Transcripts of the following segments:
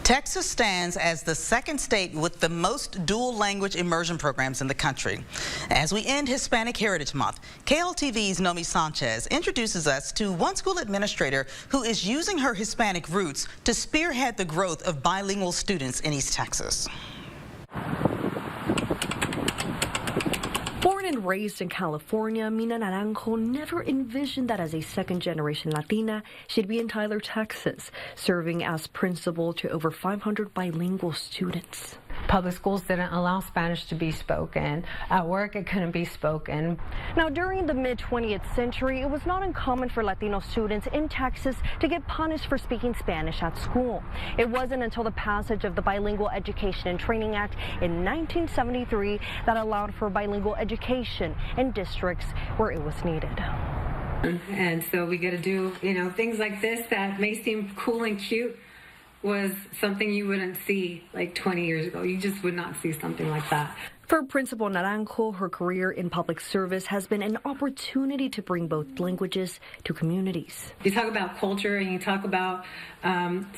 Texas stands as the second state with the most dual language immersion programs in the country. As we end Hispanic Heritage Month, KLTV's Nomi Sanchez introduces us to one school administrator who is using her Hispanic roots to spearhead the growth of bilingual students in East Texas. Born and raised in California, Mina Naranjo never envisioned that as a second-generation Latina, she'd be in Tyler, Texas, serving as principal to over 500 bilingual students. Public schools didn't allow Spanish to be spoken. At work, it couldn't be spoken. Now, during the mid-20th century, it was not uncommon for Latino students in Texas to get punished for speaking Spanish at school. It wasn't until the passage of the Bilingual Education and Training Act in 1973 that allowed for bilingual education in districts where it was needed. And so we get to do, things like this that may seem cool and cute was something you wouldn't see like 20 years ago. You just would not see something like that. For Principal Naranjo, her career in public service has been an opportunity to bring both languages to communities. You talk about culture and you talk about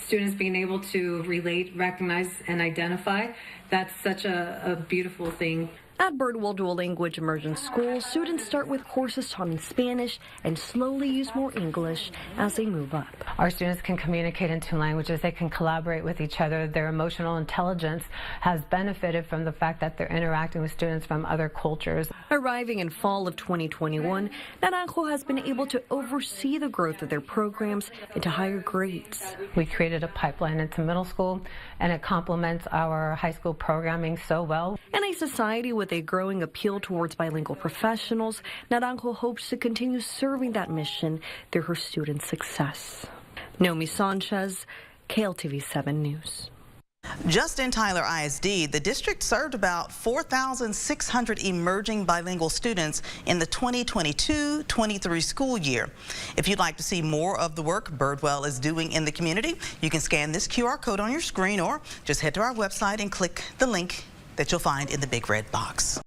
students being able to relate, recognize, and identify. That's such a beautiful thing. At Birdwell Dual Language Immersion School, students start with courses taught in Spanish and slowly use more English as they move up. Our students can communicate in two languages. They can collaborate with each other. Their emotional intelligence has benefited from the fact that they're interacting with students from other cultures. Arriving in fall of 2021, Naranjo has been able to oversee the growth of their programs into higher grades. We created a pipeline into middle school, and it complements our high school programming so well. In a society with a growing appeal towards bilingual professionals, Naranjo hopes to continue serving that mission through her students' success. Nomi Sanchez, KLTV 7 News. Just in Tyler ISD, the district served about 4,600 emerging bilingual students in the 2022-23 school year. If you'd like to see more of the work Birdwell is doing in the community, you can scan this QR code on your screen or just head to our website and click the link that you'll find in the big red box.